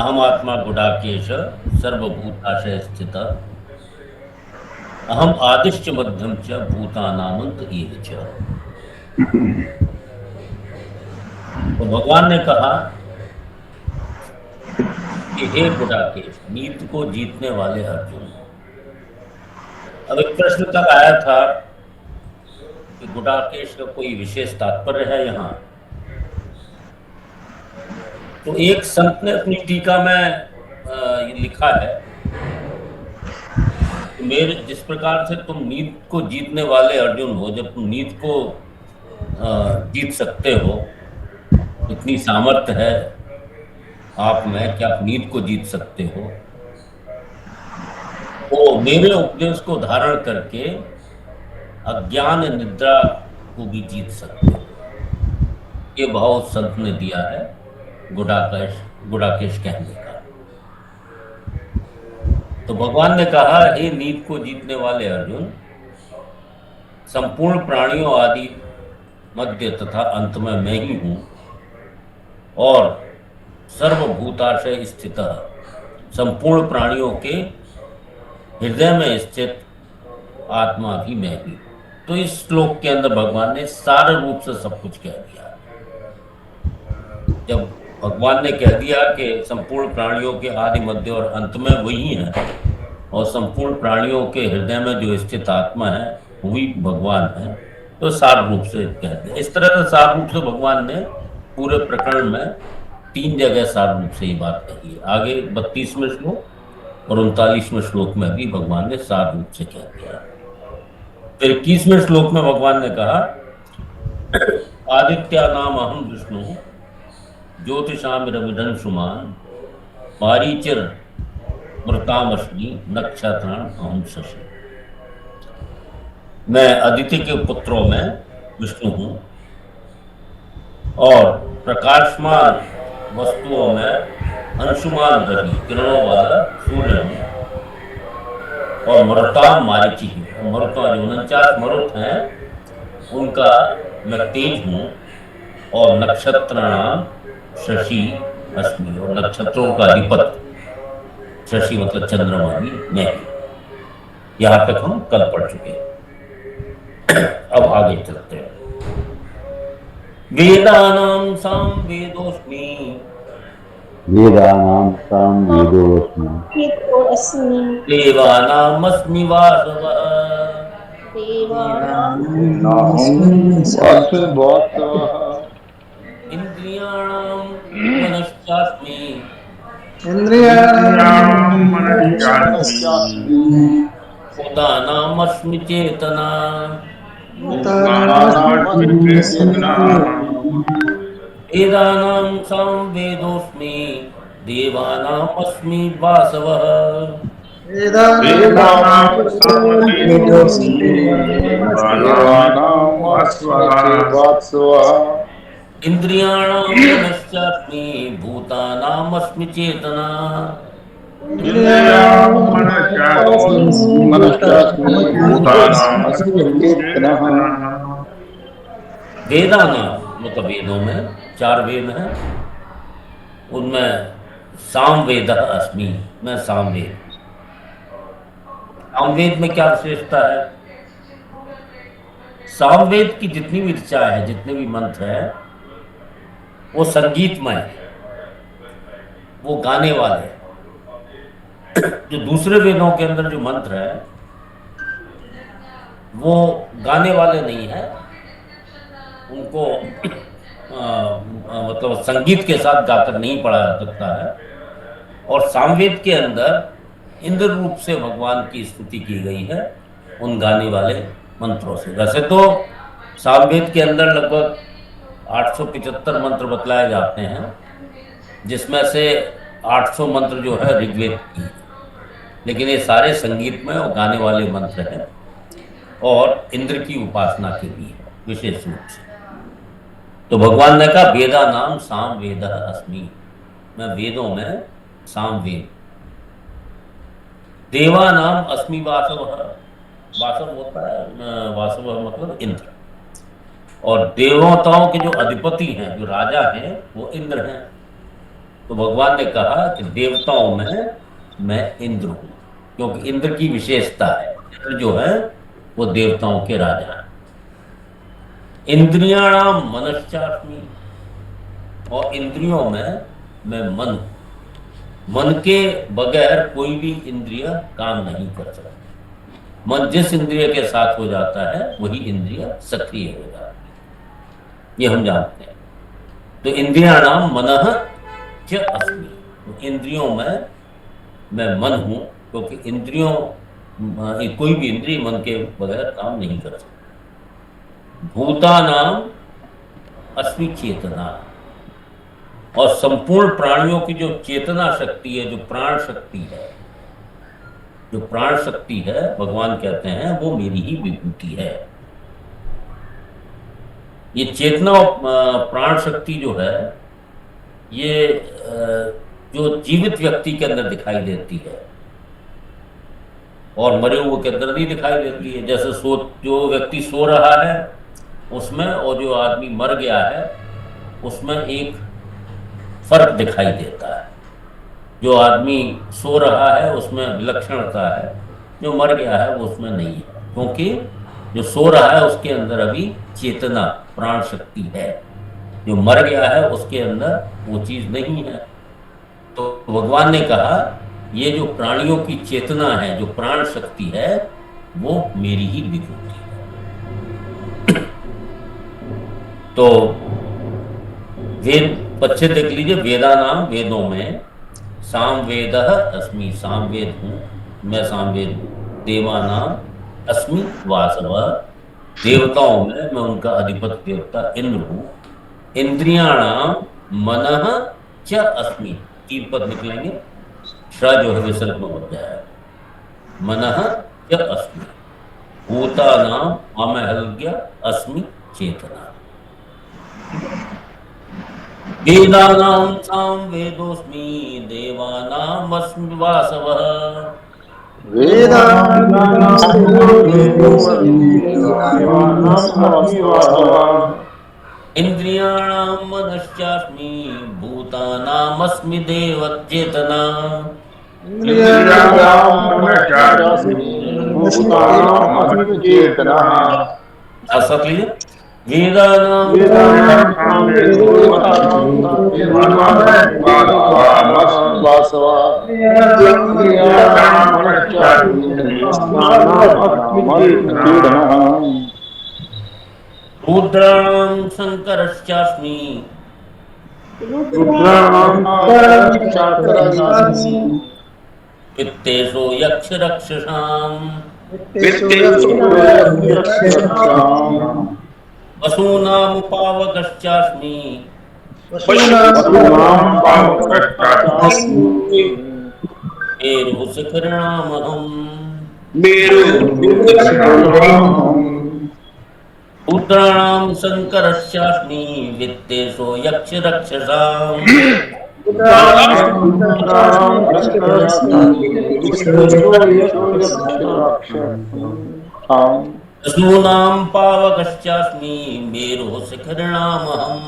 अहम आत्मा गुडाकेश सर्वभूताशय स्थित अहम आदिश्च मध्यम च भूतानामंत एव च। तो भगवान ने कहा कि हे गुडाकेश, नीत को जीतने वाले अर्जुन। अब एक प्रश्न तक आया था कि गुडाकेश का कोई विशेष तात्पर्य है यहाँ। तो एक संत ने अपनी टीका में ये लिखा है कि मेरे जिस प्रकार से तुम नीत को जीतने वाले अर्जुन हो, जब तुम नीत को जीत सकते हो, इतनी सामर्थ्य है आप में कि आप नीत को जीत सकते हो, तो मेरे उपदेश को धारण करके अज्ञान निद्रा को भी जीत सकते हो। ये भाव उस संत ने दिया है गुडाकेश गुडाकेश कहने का। तो भगवान ने कहा, हे नीत को जीतने वाले अर्जुन, संपूर्ण प्राणियों आदि मध्य तथा अंत में मैं ही हूं और सर्वभूताशय स्थित, संपूर्ण प्राणियों के हृदय में स्थित आत्मा भी मैं ही हूं। तो इस श्लोक के अंदर भगवान ने सारे रूप से सब कुछ कह दिया। जब भगवान ने कह दिया कि संपूर्ण प्राणियों के आदि मध्य और अंत में वही है और संपूर्ण प्राणियों के हृदय में जो स्थित आत्मा है वही भगवान है, तो सार रूप से कह दिया। इस तरह से सार रूप से भगवान ने पूरे प्रकरण में 3 जगह सार रूप से ये बात कही है। आगे 32वें श्लोक और 39वें श्लोक में भी भगवान ने सार रूप से कह दिया। फिर 21वें श्लोक में भगवान ने कहा, आदित्या नाम अहम विष्णु ज्योतिषाम रविधंसुमान मारीचिर मृतामश्मी नक्षत्राण अहम शशि। मैं अदिति के पुत्रों में विष्णु हूं और प्रकाशमान वस्तुओं में अंशुमान रवि किरणों वाला सूर्य हूं और मरुताम मारीची हूं। मरुता जो 49 मरुत हैं उनका मैं तेज हूं और नक्षत्राणाम शशि अस्मि, और नक्षत्रों का अधिपति शशि मतलब चंद्रमा भी मैं ही। यहां तक हम कल पढ़ चुके हैं। अब आगे चलते हैं। वेदानां साम वेदोस्मि वेदानां साम वेदोऽस्मि देवानामस्मि वासवः इंद्रियाणां मनश्चास्मि भूतानामस्मि चेतना वेदानां साम वेदोस्मि देवानामस्मि वासवः इंद्रियाणां मनश्चास्मि भूतानामस्मि चेतना वेदानां मतलब वेदों में 4 वेद हैं, उनमें सामवेद अस्मि, मैं सामवेद। सामवेद में क्या विशेषता है? सामवेद की जितनी भी ऋचा है, जितने भी मंत्र है, वो संगीतमय है, वो गाने वाले हैं। जो दूसरे वेदों के अंदर जो मंत्र है वो गाने वाले नहीं है, उनको मतलब संगीत के साथ गाकर नहीं पढ़ा जा सकता है। और सामवेद के अंदर इंद्र रूप से भगवान की स्तुति की गई है उन गाने वाले मंत्रों से। वैसे तो सामवेद के अंदर लगभग 875 मंत्र बतलाए जाते हैं, जिसमें से 800 मंत्र जो है ऋग्वेद की है, लेकिन ये सारे संगीत में और गाने वाले मंत्र हैं और इंद्र की उपासना के लिए विशेष रूप से। तो भगवान ने कहा, वेदा नाम साम वेद अस्मि, मैं वेदों में सामवेद। देवा नाम अस्मि वासव, वासव होता है वासव मतलब इंद्र, और देवताओं के जो अधिपति हैं, जो राजा हैं, वो इंद्र हैं। तो भगवान ने कहा कि देवताओं में मैं इंद्र हूं, क्योंकि इंद्र की विशेषता है, इंद्र जो है वो देवताओं के राजा हैं। इंद्रियाणाम मनश्चास्मि, और इंद्रियों में मैं मन हूं। मन के बगैर कोई भी इंद्रिय काम नहीं कर सकती। मन जिस इंद्रिय के साथ हो जाता है वही इंद्रिय सक्रिय हो जाती है, ये हम जानते हैं। तो इंद्रियाणाम मनः च अस्मि, तो इंद्रियों में मैं मन हूं, क्योंकि कोई भी इंद्रिय मन के बगैर काम नहीं कर सकती। भूतानाम अस्मि चेतना, और संपूर्ण प्राणियों की जो चेतना शक्ति है, जो प्राण शक्ति है, जो प्राण शक्ति है, भगवान कहते हैं वो मेरी ही विभूति है। ये चेतना और प्राण शक्ति जो है, ये जो जीवित व्यक्ति के अंदर दिखाई देती है और मरे हुए के अंदर नहीं दिखाई देती है। जैसे जो व्यक्ति सो रहा है उसमें, और जो आदमी मर गया है उसमें एक फर्क दिखाई देता है। जो आदमी सो रहा है उसमें विलक्षणता है, जो मर गया है वो उसमें नहीं है, क्योंकि जो सो रहा है उसके अंदर अभी चेतना प्राण शक्ति है, जो मर गया है उसके अंदर वो चीज नहीं है। तो भगवान ने कहा ये जो प्राणियों की चेतना है, जो प्राण शक्ति है, वो मेरी ही विभूति है। तो वेद पश्चिम देख लीजिए, वेदा नाम, वेदों में साम वेद अस्मि, साम वेद हूं, मैं साम वेद हूं। देवानाम अस्मि वासव, देवताओं में मैं उनका अधिपति देवता इंद्र हूं। इंद्रियाणाम मनः च अस्मि, तीन पद निकलेंगे, श जो है विसर्ग में बन जाएगा। मनः च अस्मि, भूतानाम अमहल्य अस्मि चेतना। वेदानां साम वेदोस्मि, देवानाम अस्मि वासवः। इंद्रियाणां मनश्चास्मि, भूतानामस्मि देवचेतना। साथ लीजिए, वेदानां रुद्राणां शंकरश्चास्मि, वित्तेषु यक्ष रक्षसाम्, वसूनां पावकश्चास्मि, मेरुः शिखरिणामहम्। रुद्राणां शंकरश्चास्मि, वित्तेषु यक्ष रक्षसाम्, वसूनां पावकश्चास्मि, मेरुः शिखरिणामहम्।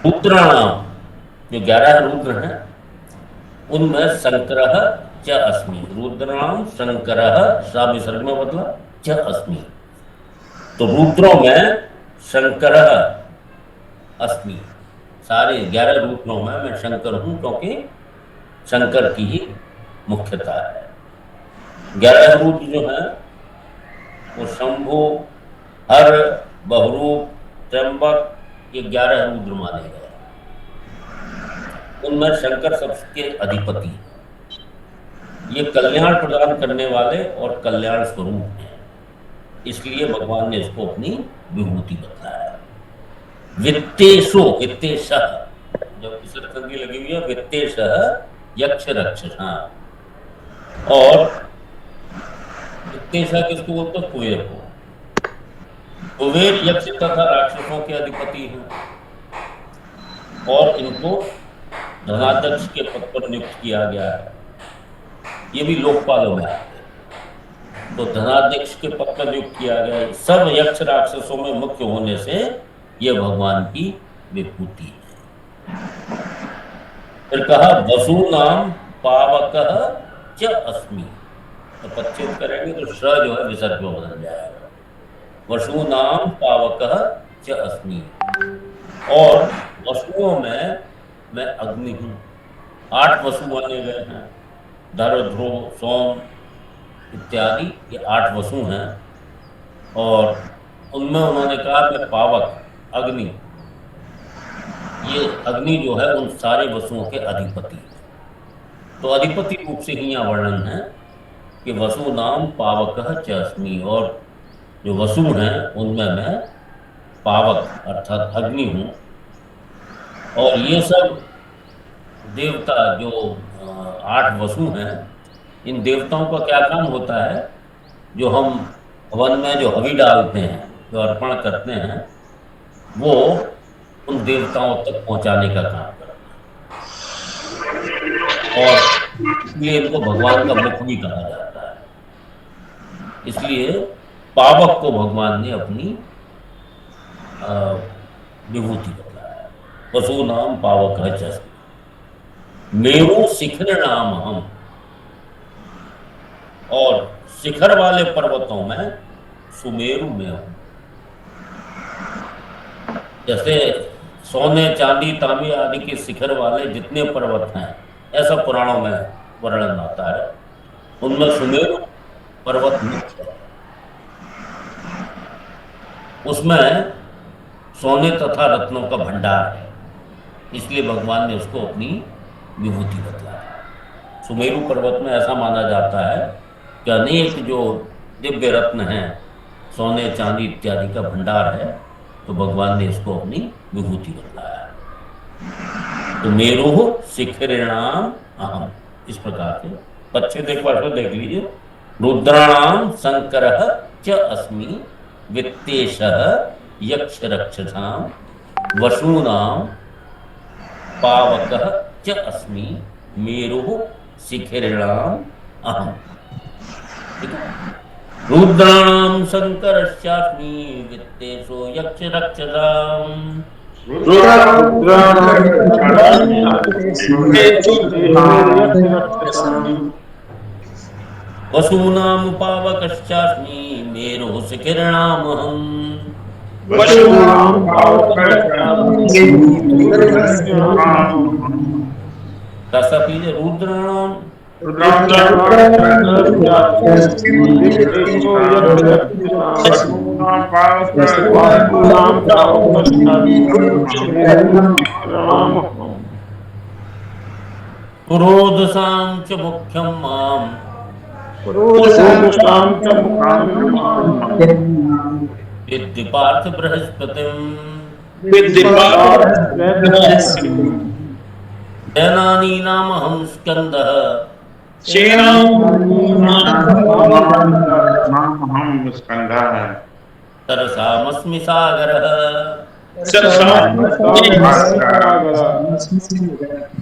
रुद्राणाम, जो 11 रुद्र हैं उनमें शंकरः च अस्मि, रुद्राणाम शंकरः, सा विसर्ग में बदला, च अस्मि। तो रुद्रों में शंकरः अस्मि, सारे 11 रुद्रों में मैं शंकर हूं, क्योंकि शंकर की ही मुख्यता है। 11 रुद्र जो है वो शंभु, हर, बहुरूप, त्र्यंबक, ये 11 रुद्र माने गए। उनमें शंकर सबके अधिपति हैं। ये कल्याण प्रदान करने वाले और कल्याण स्वरूप हैं, इसलिए भगवान ने इसको अपनी विभूति बताया। वित्तेषु, वित्तेशः, जब विसर्ग संधि लगी हुई है, वित्तेशः यक्ष रक्षसा, और वित्तेशः किसको बोलते हैं? कुबेर को। कुबेर यक्ष तथा राक्षसों के अधिपति हैं, और इनको धनाध्यक्ष के पद पर नियुक्त किया गया है। ये भी लोकपालों में आते हैं। तो धनाध्यक्ष के पद पर नियुक्त किया गया। सब यक्ष राक्षसों में मुख्य होने से यह भगवान की विभूति है। फिर कहा वसु नाम पावक च अस्मि। तो पच्चेद करेंगे तो श जो है विसर्ग में बदल जाएगा। वसु नाम पावक च अस्मि। और वसुओं में मैं अग्नि हूं। 8 वसु माने गए हैं, धर ध्रुव सोम इत्यादि, ये 8 वसु हैं। और उनमें उन्होंने कहा मैं पावक अग्नि, ये अग्नि जो है उन सारे वसुओं के अधिपति है। तो अधिपति रूप से ही यहाँ वर्णन है कि वसु नाम पावक च अस्मि। और जो वसु हैं उनमें मैं पावक अर्थात अग्नि हूँ। और ये सब देवता जो 8 वसु हैं, इन देवताओं का क्या काम होता है? जो हम हवन में जो हवि डालते हैं, जो अर्पण करते हैं, वो उन देवताओं तक पहुंचाने का काम करते हैं। और इसलिए इनको भगवान का मुख भी कहा जाता है। इसलिए पावक को भगवान ने अपनी विभूति बताया। वसु नाम पावक है च मेरु शिखर नाम हम। और शिखर वाले पर्वतों में सुमेरु में हूं। जैसे सोने चांदी तांबे आदि के शिखर वाले जितने पर्वत हैं, ऐसा पुराणों में वर्णन आता है, उनमें सुमेरु पर्वत मुख्य है। उसमें सोने तथा रत्नों का भंडार है, इसलिए भगवान ने उसको अपनी विभूति बतलाया। सुमेरु पर्वत में ऐसा माना जाता है कि अनेक जो दिव्य रत्न हैं, सोने चांदी इत्यादि का भंडार है, तो भगवान ने इसको अपनी विभूति बतलाया। तो मेरु शिखरिणाम अहम, इस प्रकार से पच्चीस एक बार देख लीजिए। रुद्राणाम शंकर च अस्मि वित्तेश यक्ष रक्षसाम वसूनाम पावक च अस्मि मेरु शिखरिणाम अहम। ठीक है। रुद्राणाम शंकरश्चास्मि वित्तेषु यक्ष रक्षसाम वसूनाम पावकश्चास्मि मेरु शिखरिणाम अहम। रुद्राणाम पुरोधसां च मुख्यं मां विद्धि पार्थ बृहस्पतिम्। सेनानीनामहं स्कन्दः सरसामस्मि सागरः।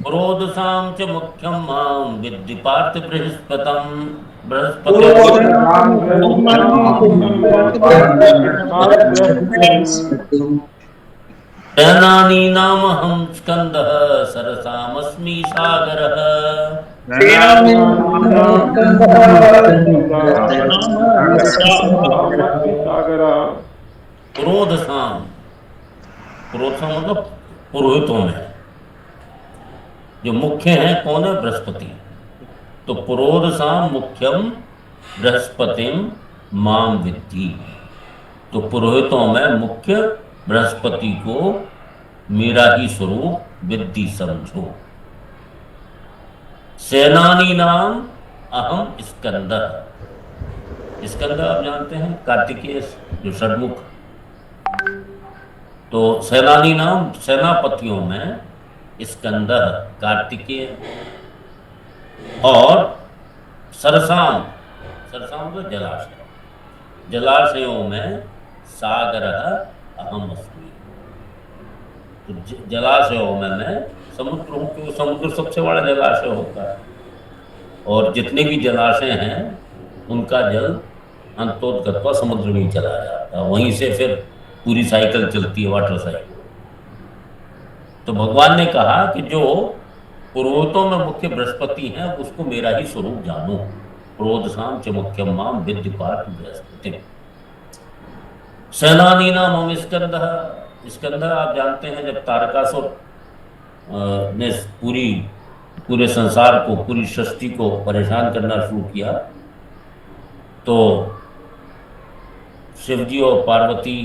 पुरोधसां च मुख्यं मां विद्धि पार्थ बृहस्पतिम्। सेनानीनामहं स्कन्दः सरसामस्मि सागरः। पुरोधसां, पुरोधसां मतलब पुरोहितों में जो मुख्य हैं कौन है? बृहस्पति। तो पुरोधसां मुख्यम बृहस्पतिम माम विद्धि। तो पुरोहितों में मुख्य बृहस्पति को मेरा ही स्वरूप विद्धि समझो। सेनानी नाम अहम स्कंदः। स्कंद आप जानते हैं कार्तिकेय जो षडमुख। तो सेनानी नाम सेनापतियों में स्कंदः कार्तिकेय। और सरसाम, सरसाम तो जलाशय, जलाशयों में सागरः अहम अस्मि। तो जलाशयों में मैं समुद्र हूँ, क्योंकि समुद्र सबसे बड़ा जलाशय होता है। और जितने भी जलाशय हैं उनका जल अंतोदगत्वा समुद्र में ही चला जाता है, वहीं से फिर पूरी साइकिल चलती है, वाटर साइकिल। तो भगवान ने कहा कि जो पुरोहितों में मुख्य बृहस्पति हैं उसको मेरा ही स्वरूप जानो। प्रोदशाम च मुख्यम माम विद्य पार्थ बृहस्पति। सेनानी नाम हम स्कंद आप जानते हैं, जब तारकासुर ने पूरे संसार को, पूरी सृष्टि को परेशान करना शुरू किया, तो शिवजी और पार्वती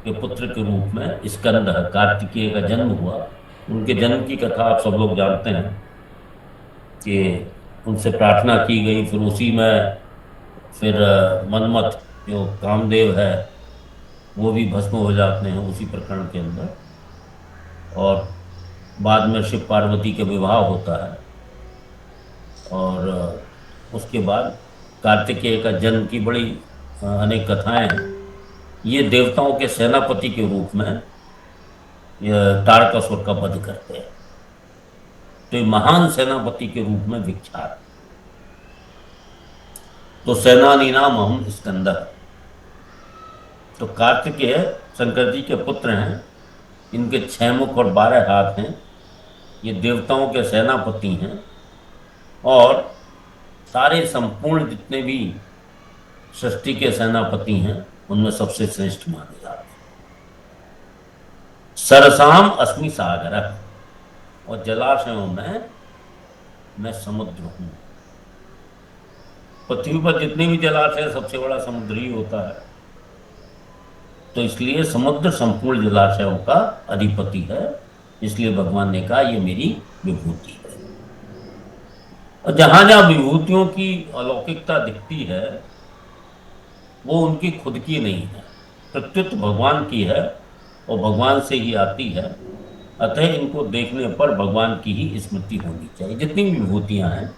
के पुत्र के रूप में स्कंद कार्तिकेय का जन्म हुआ। उनके जन्म की कथा आप सब लोग जानते हैं कि उनसे प्रार्थना की गई, फिर उसी में फिर मन्मथ जो कामदेव है वो भी भस्म हो जाते हैं उसी प्रकरण के अंदर, और बाद में शिव पार्वती का विवाह होता है। और उसके बाद कार्तिकेय का जन्म की बड़ी अनेक कथाएं हैं। ये देवताओं के सेनापति के रूप में तारकासुर का वध करते हैं, तो ये महान सेनापति के रूप में विख्यात। तो सेनानी नाम हम स्कंदर। तो कार्तिकेय शंकर जी के पुत्र हैं, इनके 6 मुख और 12 हाथ हैं, ये देवताओं के सेनापति हैं, और सारे संपूर्ण जितने भी सृष्टि के सेनापति हैं उनमें सबसे श्रेष्ठ माने जाते हैं। सरसाम अस्मि सागर, और जलाशयों में मैं समुद्र हूं। पृथ्वी पर जितने भी जलाशय सबसे बड़ा समुद्र ही होता है, तो इसलिए समुद्र संपूर्ण जलाशयों का अधिपति है। इसलिए भगवान ने कहा ये मेरी विभूति है। और जहां जहां विभूतियों की अलौकिकता दिखती है वो उनकी खुद की नहीं है, प्रत्युत भगवान की है और भगवान से ही आती है। अतः इनको देखने पर भगवान की ही स्मृति होनी चाहिए। जितनी भी विभूतियां हैं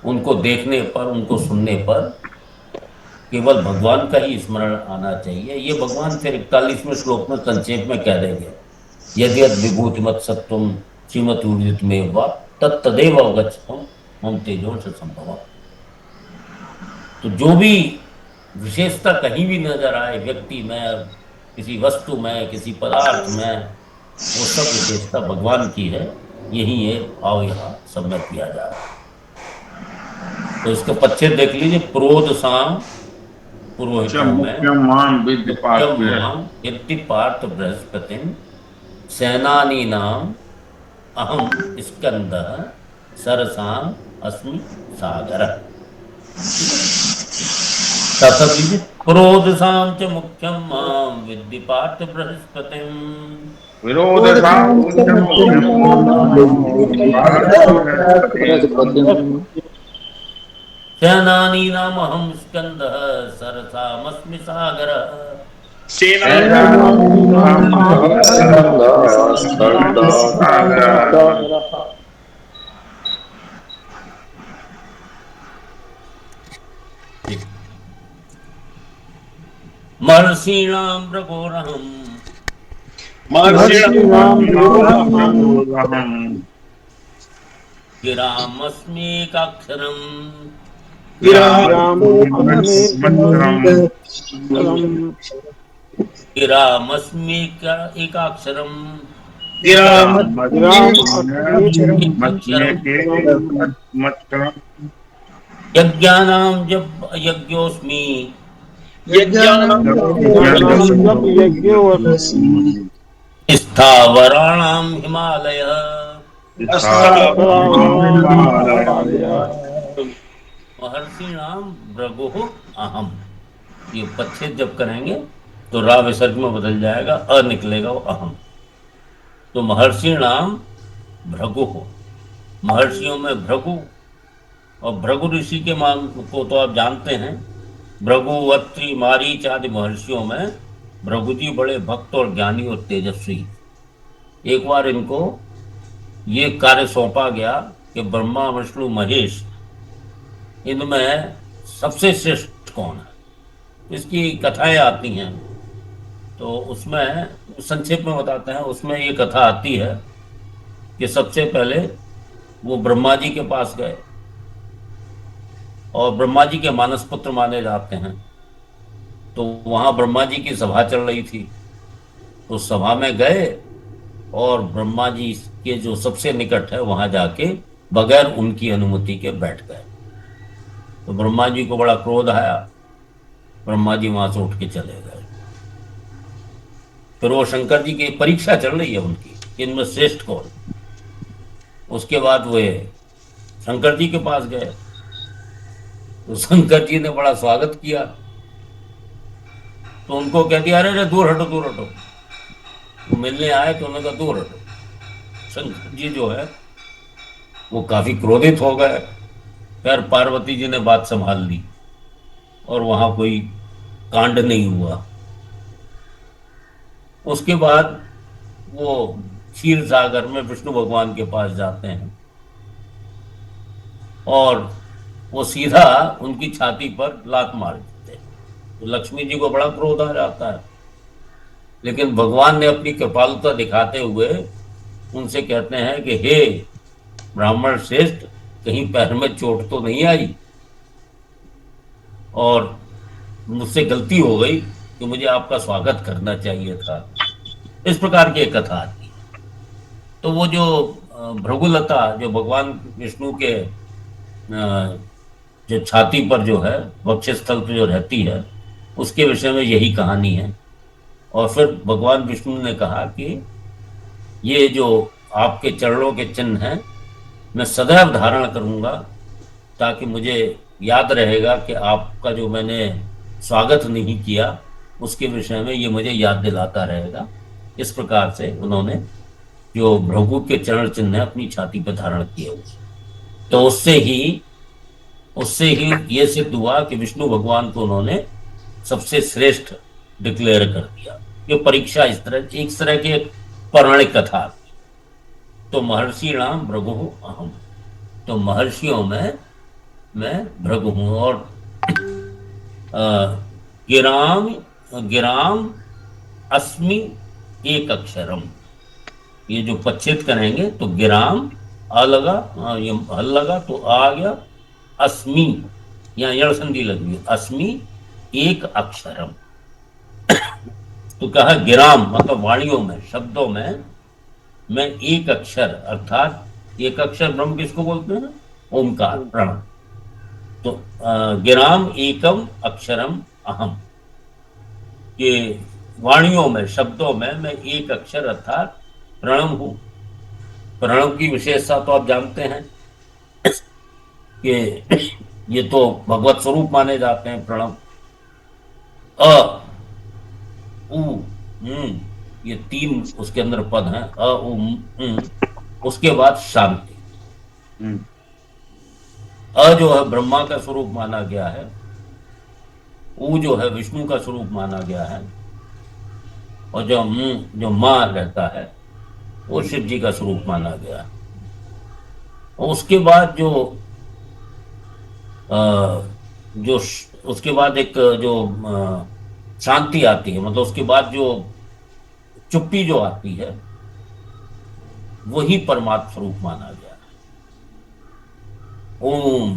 उनको देखने पर, उनको सुनने पर केवल भगवान का ही स्मरण आना चाहिए। ये भगवान फिर 41वें श्लोक में संक्षेप में कह देंगे, यदि विभूतिमत सत्वम श्रीमत उदित में वा तत्तदेव अवगच्छम् मम तेजोंश संभव। तो जो भी विशेषता कहीं भी नजर आए व्यक्ति में, किसी वस्तु में, किसी पदार्थ में, वो सब विशेषता भगवान की है। यही ये भाव यहाँ सब में किया जा रहा है। तो इसका पच्छेद देख लीजिए, प्रोद साम पुरोहितों में यद्य पार्थ बृहस्पति, सेनानी नाम अहम स्कंदः सरसाम अस्मि सागर। प्रोदसाम च मुख्यम माम विद्धि पार्थ बृहस्पतिम। सेनानी नाम अहम स्कंदः सरसामस्मि सागर। महर्षीणां भृगोरहम् गिरामस्मीकाक्षरम् एकाक्षरम् यज्ञानां जब यज्ञोस्मि स्थावराणां हिमालय। महर्षिणाम भृगुः अहम। ये पच्छेद जब करेंगे तो रा विसर्ग में बदल जाएगा, अ निकलेगा वो अहम। तो महर्षिणाम भृगुः, महर्षियों में भृगु, और भृगु ऋषि के मान को तो आप जानते हैं। भृगु, अत्रि, मारीच आदि महर्षियों में भृगु जी बड़े भक्त और ज्ञानी और तेजस्वी। एक बार इनको ये कार्य सौंपा गया कि ब्रह्मा, विष्णु, महेश, इनमें सबसे श्रेष्ठ कौन है। इसकी कथाएं आती हैं, तो उसमें संक्षेप में बताते हैं। उसमें ये कथा आती है कि सबसे पहले वो ब्रह्मा जी के पास गए, और ब्रह्मा जी के मानस पुत्र माने जाते हैं, तो वहां ब्रह्मा जी की सभा चल रही थी। तो सभा में गए और ब्रह्मा जी के जो सबसे निकट है वहां जाके बगैर उनकी अनुमति के बैठ गए। तो ब्रह्मा जी को बड़ा क्रोध आया। ब्रह्मा जी वहां से उठ के चले गए। फिर वो शंकर जी की परीक्षा चल रही है उनकी, इनमें श्रेष्ठ कौन। उसके बाद वे शंकर जी के पास गए। तो शंकर जी ने बड़ा स्वागत किया। तो उनको कह दिया, अरे अरे दूर हटो दूर हटो। वो मिलने आए तो उन्होंने कहा दूर हटो। शंकर जी जो है वो काफी क्रोधित हो गए। फिर पार्वती जी ने बात संभाल ली और वहां कोई कांड नहीं हुआ। उसके बाद वो क्षीर सागर में विष्णु भगवान के पास जाते हैं और वो सीधा उनकी छाती पर लात मार देते हैं। तो लक्ष्मी जी को बड़ा क्रोध आ जाता है। लेकिन भगवान ने अपनी कृपालुता दिखाते हुए उनसे कहते हैं कि हे ब्राह्मण श्रेष्ठ, कहीं पैर में चोट तो नहीं आई, और मुझसे गलती हो गई कि मुझे आपका स्वागत करना चाहिए था। इस प्रकार की एक कथा आती है। तो वो जो भृगुलता जो भगवान विष्णु के जो छाती पर जो है, वक्षस्थल पर जो रहती है, उसके विषय में यही कहानी है। और फिर भगवान विष्णु ने कहा कि ये जो आपके चरणों के चिन्ह हैं मैं सदैव धारण करूंगा, ताकि मुझे याद रहेगा कि आपका जो मैंने स्वागत नहीं किया उसके विषय में ये मुझे याद दिलाता रहेगा। इस प्रकार से उन्होंने जो भृगु के चरण चिन्ह है अपनी छाती पर धारण किए हुए। तो उससे ही ये सिद्ध हुआ कि विष्णु भगवान को उन्होंने सबसे श्रेष्ठ डिक्लेयर कर दिया। ये परीक्षा इस तरह एक तरह की एक पौराणिक कथा थी। तो महर्षि राम भृगु अहम, तो महर्षियों में मैं भृगु हूं। और अ, गिराम गिराम अस्मि एक अक्षरम, ये जो पच्छेद करेंगे तो गिराम आ लगा, ये हल लगा तो आ गया, अस्मि या यण संधि लगी अस्मि एक अक्षरम। तो कहा गिराम मतलब वाणियों में, शब्दों में मैं एक अक्षर, अर्थात एक अक्षर ब्रह्म किसको बोलते हैं, ओमकार प्रणव। तो गिराम एकम अक्षरम अहम, के वाणियों में शब्दों में मैं एक अक्षर अर्थात प्रणव हूं। प्रणव की विशेषता तो आप जानते हैं कि ये तो भगवत स्वरूप माने जाते हैं प्रणव। अ उ ये तीन उसके अंदर पद हैं, अ उ उसके बाद शांति। अ जो है ब्रह्मा का स्वरूप माना गया है, उ जो है विष्णु का स्वरूप माना गया है, और जो मां रहता है वो शिव जी का स्वरूप माना गया है। और उसके बाद अ, उसके बाद एक जो शांति आती है, मतलब उसके बाद जो चुप्पी जो आती है वही परमात्म स्वरूप माना गया है। ओम,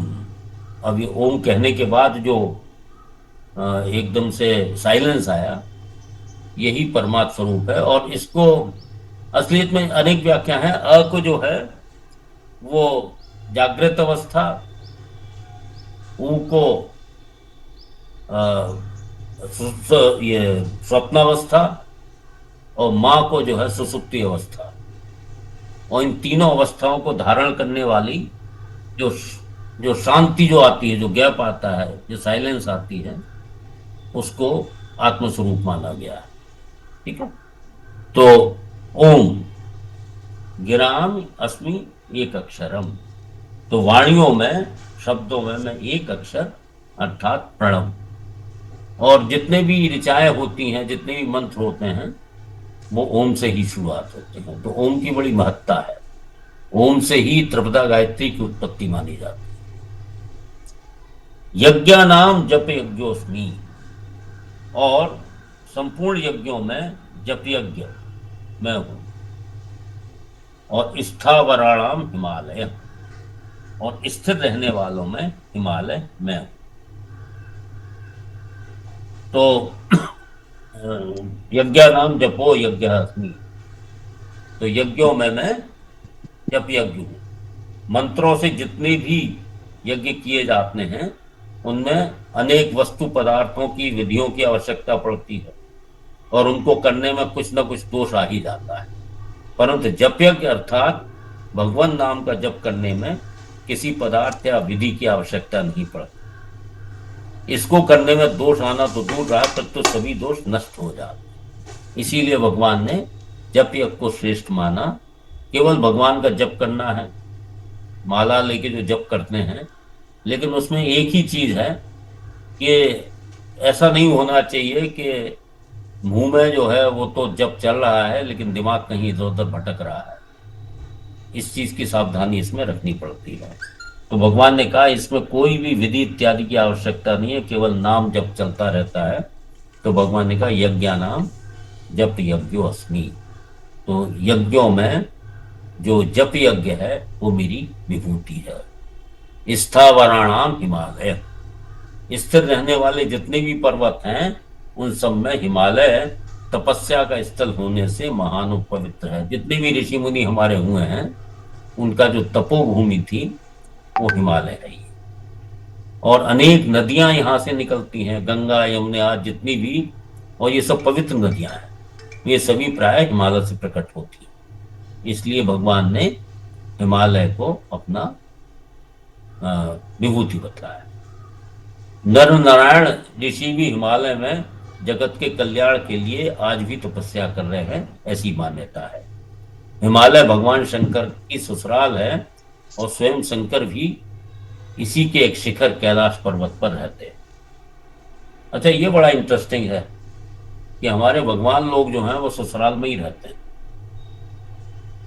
अब ये ओम कहने के बाद जो एकदम से साइलेंस आया, यही परमात्म स्वरूप है। और इसको असलियत में अनेक व्याख्या है। अ को जो है वो जागृत अवस्था, ऊ को ये स्वप्नावस्था, और माँ को जो है सुसुप्ति अवस्था। और इन तीनों अवस्थाओं को धारण करने वाली जो जो शांति जो आती है, जो गैप आता है, जो साइलेंस आती है, उसको आत्मस्वरूप माना गया है। ठीक है। तो ओम गिराम अस्मि एक अक्षरम, तो वाणियों में शब्दों में मैं एक अक्षर अर्थात प्रणव। और जितने भी ऋचाएं होती हैं, जितने भी मंत्र होते हैं, वो ओम से ही शुरुआत होते हैं। तो ओम की बड़ी महत्ता है। ओम से ही त्रिपदा गायत्री की उत्पत्ति मानी जाती है। यज्ञानाम जप यज्ञोस्मि, और संपूर्ण यज्ञों में जप यज्ञ मैं हूं। और स्थावराणाम हिमालय, और स्थिर रहने वालों में हिमालय मैं हूं। तो यज्ञा नाम जपो यज्ञ अस्मि। तो यज्ञों में मैं जप यज्ञ हूँ। मंत्रों से जितने भी यज्ञ किए जाते हैं उनमें अनेक वस्तु पदार्थों की विधियों की आवश्यकता पड़ती है और उनको करने में कुछ न कुछ दोष आ ही जाता है। परंतु जप यज्ञ अर्थात भगवान नाम का जप करने में किसी पदार्थ या विधि की आवश्यकता नहीं पड़ती। इसको करने में दोष आना तो दूर रहा, तब तो सभी दोष नष्ट हो जाते। इसीलिए भगवान ने जप यज्ञ को श्रेष्ठ माना। केवल भगवान का जप करना है, माला लेके जो जप करते हैं, लेकिन उसमें एक ही चीज है कि ऐसा नहीं होना चाहिए कि मुंह में जो है वो तो जप चल रहा है लेकिन दिमाग कहीं इधर उधर भटक रहा है। इस चीज की सावधानी इसमें रखनी पड़ती है। तो भगवान ने कहा इसमें कोई भी विधि इत्यादि की आवश्यकता नहीं है, केवल नाम जप चलता रहता है। तो भगवान ने कहा यज्ञा नाम जप यज्ञो अस्मि। तो यज्ञों में जो जप यज्ञ है वो मेरी विभूति है। स्थावराणाम हिमालय, स्थिर रहने वाले जितने भी पर्वत हैं उन सब में हिमालय तपस्या का स्थल होने से महान और पवित्र है। जितने भी ऋषि मुनि हमारे हुए हैं उनका जो तपोभूमि थी वो हिमालय है। और अनेक नदियां यहाँ से निकलती हैं, गंगा यमुना आज जितनी भी, और ये सब पवित्र नदियां हैं, ये सभी प्राय हिमालय से प्रकट होती हैं। इसलिए भगवान ने हिमालय को अपना विभूति बतलाया। नर नारायण ऋषि भी हिमालय में जगत के कल्याण के लिए आज भी तपस्या कर रहे हैं, ऐसी मान्यता है। हिमालय भगवान शंकर की ससुराल है और स्वयं शंकर भी इसी के एक शिखर कैलाश पर्वत पर रहते हैं। अच्छा, ये बड़ा इंटरेस्टिंग है कि हमारे भगवान लोग जो हैं वो ससुराल में ही रहते हैं।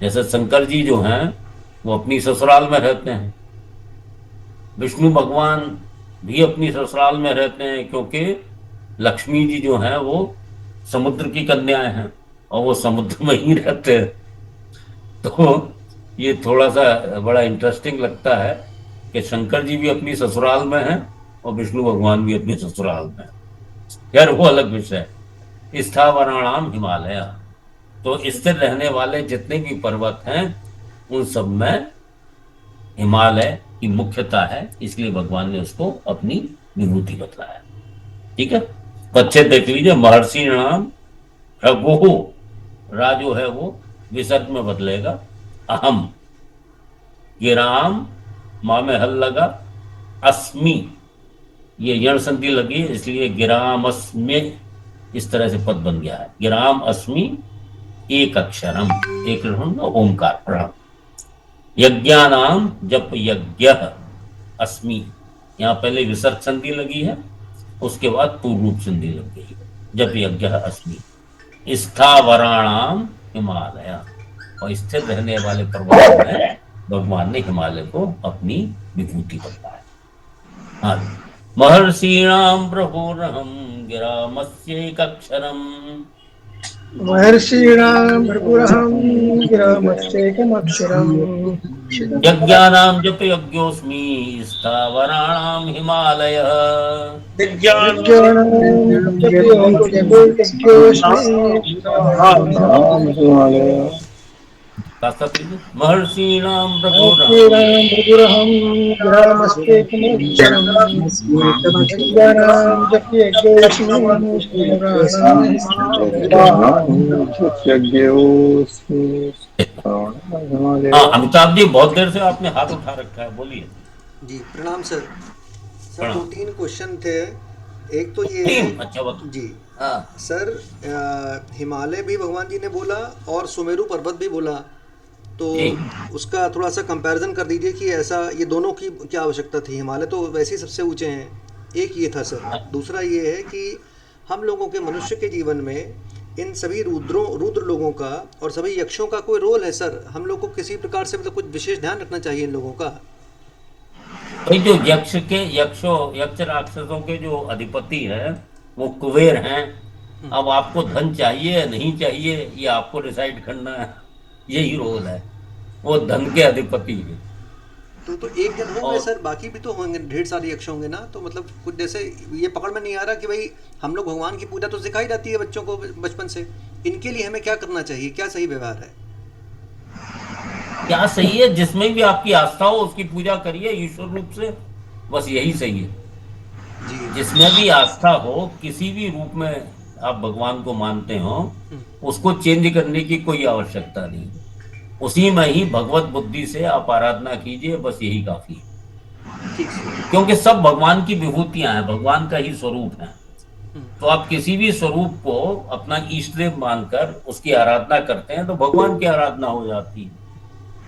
जैसे शंकर जी जो हैं वो अपनी ससुराल में रहते हैं, विष्णु भगवान भी अपनी ससुराल में रहते हैं, क्योंकि लक्ष्मी जी जो हैं वो समुद्र की कन्याएं हैं और वो समुद्र में ही रहते हैं। तो ये थोड़ा सा बड़ा इंटरेस्टिंग लगता है कि शंकर जी भी अपनी ससुराल में हैं और विष्णु भगवान भी अपनी ससुराल में हैं। यार वो अलग विषय। स्थावराणाम हिमालय, तो स्थिर रहने वाले जितने भी पर्वत हैं उन सब में हिमालय की मुख्यता है, इसलिए भगवान ने उसको अपनी विभूति बतलाया। ठीक है, बच्चे देख लीजिए, महर्षि नाम रघु, रा जो है वो विसर्ग में बदलेगा, अहम, गिराम, माँ में हल लगा, अस्मि, ये यण संधि लगी इसलिए गिराम अस्मि, इस तरह से पद बन गया है। गिराम अस्मि एक अक्षरम, एक ओंकार प्रणाम। यज्ञानाम जप यज्ञ अस्मि, यहाँ पहले विसर्ग संधि लगी है, उसके बाद पूर्व रूप संधि लग गई है, जप यज्ञ अस्मि। स्थावराणाम हिमालय, और स्थिर रहने वाले पर्वतों में भगवान ने हिमालय को अपनी विभूति बताया। हाँ, महर्षीणाम प्रभुरहम गिरामस्यैकक्षरम, महर्षीणां भृगुरहं गिरामश्चैकमक्षरम्। यज्ञानाम जप यज्ञोस्मि स्थावराणाम हिमालय। यज्ञानां महर्षीणाम प्रभुरहम महर्षीणां भृगुरहं गिरामश्चैकमक्षरम्। यज्ञानां जप्यज्ञोऽस्मि हाँ, अमिताभ जी बहुत देर से आपने हाथ उठा रखा है, बोलिए। जी प्रणाम सर। सर प्रणाम। 2-3 क्वेश्चन थे। एक तो ये तीन? अच्छा बता। जी हाँ, सर, हिमालय भी भगवान जी ने बोला और सुमेरु पर्वत भी बोला, तो ठीक। उसका थोड़ा सा कंपैरिजन कर दीजिए कि ऐसा ये दोनों की क्या आवश्यकता थी। हिमालय तो वैसे ही सबसे ऊंचे हैं, एक ये था सर। दूसरा ये है कि हम लोगों के मनुष्य के जीवन में इन सभी रुद्र लोगों का और सभी यक्षों का कोई रोल है सर? हम लोग को किसी प्रकार से मतलब कुछ विशेष ध्यान रखना चाहिए इन लोगों का? भाई जो यक्ष राक्षसों के जो अधिपति है वो कुबेर हैं। अब आपको धन चाहिए या नहीं चाहिए ये आपको डिसाइड करना है, यही रोल है। वो धन के अधिपति है। तो एक जन होंगे और सर, बाकी भी तो होंगे, ढेर सारे यक्ष होंगे ना, तो मतलब कुछ जैसे ये पकड़ में नहीं आ रहा कि भाई हम लोग भगवान की पूजा तो सिखाई जाती है बच्चों को बचपन से, इनके लिए हमें क्या करना चाहिए, क्या सही व्यवहार है? क्या सही है, जिसमें भी आपकी आस्था हो उसकी पूजा करिए ईश्वर रूप से, बस यही सही है। जी। जिसमें भी आस्था हो, किसी भी रूप में आप भगवान को मानते हो, हम्म, उसको चेंज करने की कोई आवश्यकता नहीं। उसी में ही भगवत बुद्धि से आप आराधना कीजिए, बस यही काफी है। ठीक सर। क्योंकि सब भगवान की विभूतियां हैं, भगवान का ही स्वरूप है। हम्म, तो आप किसी भी स्वरूप को अपना इष्ट देव मानकर उसकी आराधना करते हैं तो भगवान की आराधना हो जाती है।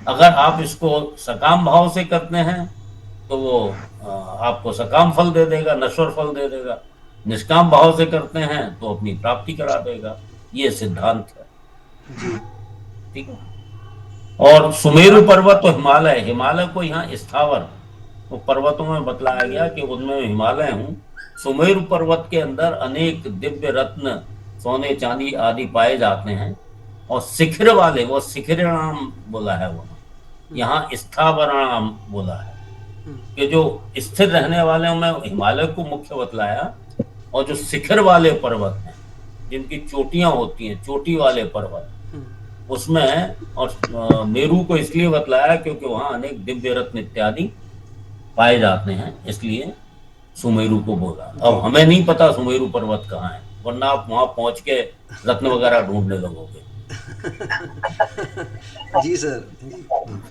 अगर आप इसको सकाम भाव से करते हैं तो वो आपको सकाम फल दे देगा, नश्वर फल दे देगा। निष्काम भाव से करते हैं तो अपनी प्राप्ति करा देगा। ये सिद्धांत है। जी। ठीक है। और सुमेरु पर्वत तो हिमालय, हिमालय को यहाँ स्थावर तो पर्वतों में बतलाया गया कि उनमें हिमालय हूँ। सुमेरु पर्वत के अंदर अनेक दिव्य रत्न, सोने चांदी आदि पाए जाते हैं। और शिखर वाले, वो शिखरिणाम बोला है, वो यहाँ स्थावराणाम बोला है हम्म, कि जो स्थिर रहने वाले में हिमालय को मुख्य बतलाया। और जो शिखर वाले पर्वत हैं, जिनकी चोटियां होती हैं, चोटी वाले पर्वत, हम्म, उसमें और मेरू को इसलिए बतलाया क्योंकि वहां अनेक दिव्य रत्न इत्यादि पाए जाते हैं, इसलिए सुमेरु को बोला। अब हमें नहीं पता सुमेरु पर्वत कहाँ है, वरना आप वहां पहुंच के रत्न वगैरह ढूंढने लगोगे। जी सर, जी,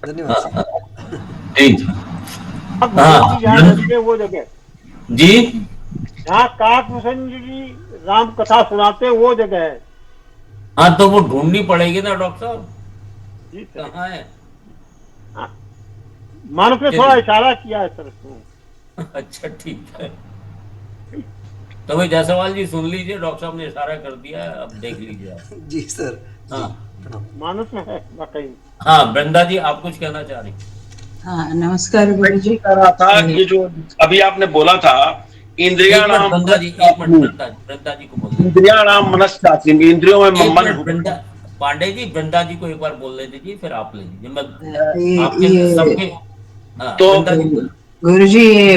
धन्यवाद सर। जी जी। आप हाँ भगवान जी जहाँ रहते हैं वो जगह, जी। जहाँ काकभूषण जी राम कथा सुनाते हैं वो जगह है। हाँ तो वो ढूंढनी पड़ेगी ना डॉक्टर साहब, जी सर, कहाँ है। मानस ने थोड़ा इशारा किया है सर उसको। अच्छा ठीक है। तो भाई जायसवाल जी सुन लीजिए, डॉक्टर साहब ने इशारा कर दिया है, अब देख लीजिए आप। जी सर, जी, हाँ प्रणाम। मानस में है वाकई। हाँ, वृंदा जी आप कुछ कहना चाह रही। हाँ नमस्कार मैं गुरु जी। कह रहा था ये जो अभी आपने बोला था, इंद्रिया एक मिनट नाम वृंदा जी, एक मिनट वृंदा जी को बोलने दीजिए। इंद्रिया नाम मनस्तासी, इंद्रियों में एक मन मिनट वृंदा, पांडे जी वृंदा जी को एक बार बोलने दीजिए, फिर आप ले लीजिए। मैं ये आपके सबके, हाँ तो वृंदा जी बोलिए। गुरु जी ये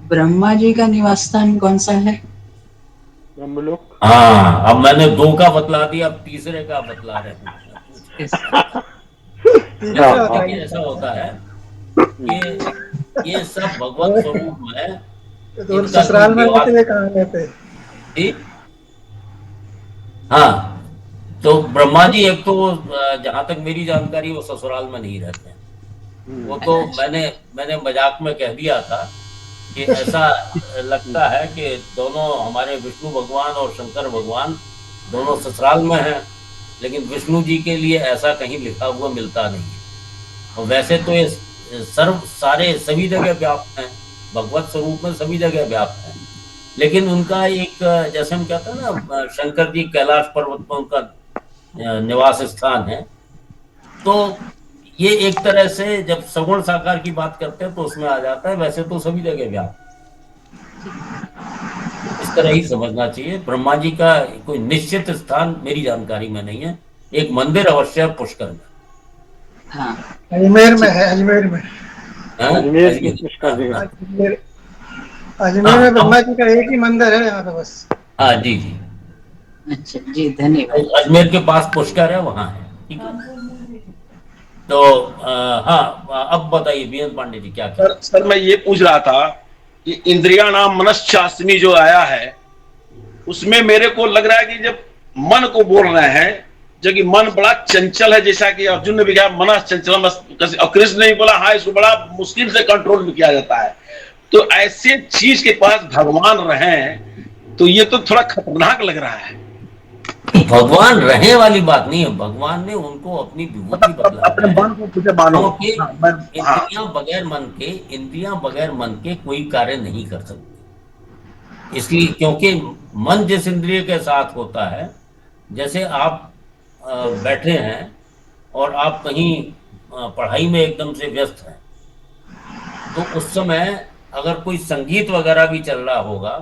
ब्रह्मा जी का निवास स्थान कौन सा है? ब्रह्मलोक। हाँ, अब मैंने 2 का बतला दिया, अब तीसरे का बतला रहे हैं। तीसरा देखिए बताइए। ऐसा होता है कि ये सब भगवत स्वरूप में तो इनका ससुराल कोई में निवास रहते कहाँ रहते? थी। हाँ, तो ब्रह्मा जी एक तो वो जहां तक मेरी जानकारी वो ससुराल में नहीं रहते हैं। वो तो मैंने मजाक में कह दिया था कि ऐसा लगता है कि दोनों हमारे विष्णु भगवान और शंकर भगवान दोनों ससुराल में हैं, लेकिन विष्णु जी के लिए ऐसा कहीं लिखा हुआ मिलता नहीं है। और वैसे तो ये सर्व सारे सभी जगह व्याप्त हैं, भगवत स्वरूप में सभी जगह व्याप्त हैं। लेकिन उनका एक जैसे हम कहते हैं ना, शंकर जी कैलाश पर्वत पर उनका निवास स्थान है। तो ये एक तरह से जब सगुण साकार की बात करते हैं तो उसमें आ जाता है, वैसे तो सभी जगह व्याप्त, इस तरह ही समझना चाहिए। ब्रह्मा जी का कोई निश्चित स्थान मेरी जानकारी में नहीं है, एक मंदिर अवश्य है पुष्कर में। हाँ अजमेर में है, अजमेर में। हाँ, अजमेर की अजमेर, पुष्कर हाँ, जगह। अजमेर, अजमेर में ब्रह्मा जी का एक ही मंदिर है यहाँ पे बस। हाँ जी जी। अच्छा जी धन्यवाद। तो अजमेर के पास पुष्कर है, वहां है। ठीक है। तो हाँ, अब बताइए बीएन पांडे जी क्या क्या। सर मैं ये पूछ रहा था कि इंद्रिया नाम मनश्चास्मी जो आया है, उसमें मेरे को लग रहा है कि जब मन को बोल रहे हैं, जो कि मन बड़ा चंचल है, जैसा कि अर्जुन ने भी कहा मन चंचल, और कृष्ण ने भी बोला हाँ इसको बड़ा मुश्किल से कंट्रोल में किया जाता है। तो ऐसे चीज के पास भगवान रहे तो ये तो थोड़ा खतरनाक लग रहा है। भगवान रहने वाली बात नहीं है, भगवान ने उनको अपनी विभूति बतलाया अपने है। मन को मुझे मानो। क्योंकि हाँ, इंद्रियां बगैर मन के कोई कार्य नहीं कर सकती। इसलिए क्योंकि मन जिस इंद्रिय के साथ होता है, जैसे आप बैठे हैं और आप कहीं पढ़ाई में एकदम से व्यस्त हैं, तो उस समय अगर कोई संगीत वगैरह भी चल रहा होगा,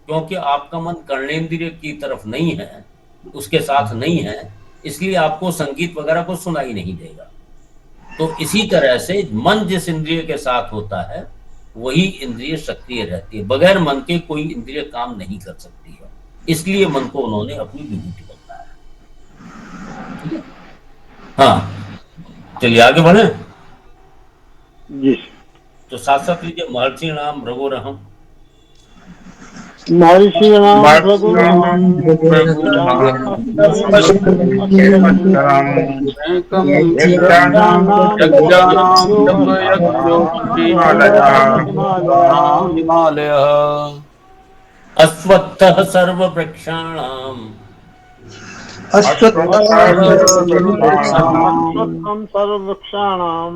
क्योंकि आपका मन कर्णेंद्रिय की तरफ नहीं है, उसके साथ नहीं है, इसलिए आपको संगीत वगैरह को सुनाई नहीं देगा। तो इसी तरह से मन जिस इंद्रिय के साथ होता है वही इंद्रिय सक्रिय रहती है, बगैर मन के कोई इंद्रिय काम नहीं कर सकती है, इसलिए मन को उन्होंने अपनी विभूति बताया। हाँ, चलिए आगे बढ़े। जी तो साथ साथ लीजिए, महर्षि नाम रघुरहम, महर्षि राम हिमालय अश्वत्थः सर्ववृक्षाणाम् सर्ववृक्षाणां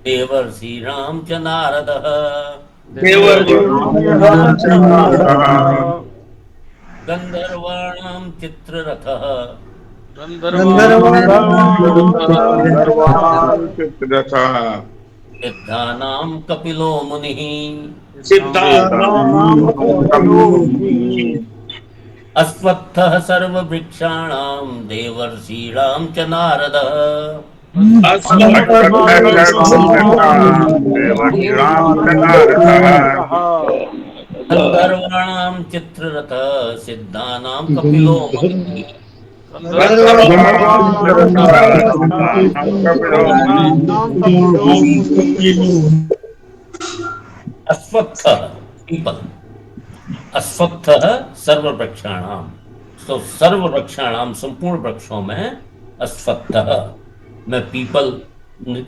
देवर्षीणां च नारदः गन्धर्वाणां चित्ररथः सिद्धानां कपिलो मुनिः अश्वत्थः सर्ववृक्षाणां देवर्षीणां च नारदः गन्धर्वाणां चित्ररथः सिद्धानां कपिलो मुनिः अश्वत्थः पीपल, अश्वत्थः सर्ववृक्षाणाम, तो सर्ववृक्षाणाम संपूर्ण वृक्षों में अश्वत्थः में पीपल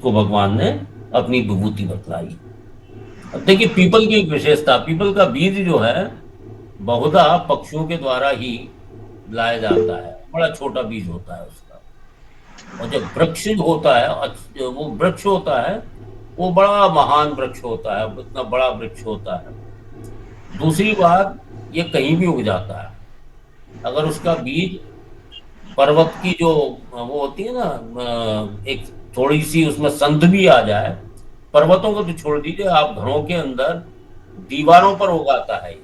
को भगवान ने अपनी विभूति बतलाई। अब देखिए पीपल की एक विशेषता, पीपल का बीज जो है बहुधा पक्षियों के द्वारा ही लाया जाता है, बड़ा छोटा बीज होता है उसका, और जब वृक्ष होता है वो वृक्ष होता है वो बड़ा महान वृक्ष होता है, इतना बड़ा वृक्ष होता है। दूसरी बात, ये कहीं भी उग जाता है, अगर उसका बीज पर्वत की जो वो होती है ना, एक थोड़ी सी उसमें संध भी आ जाए, पर्वतों को तो छोड़ दीजिए, आप घरों के अंदर दीवारों पर उगाता है,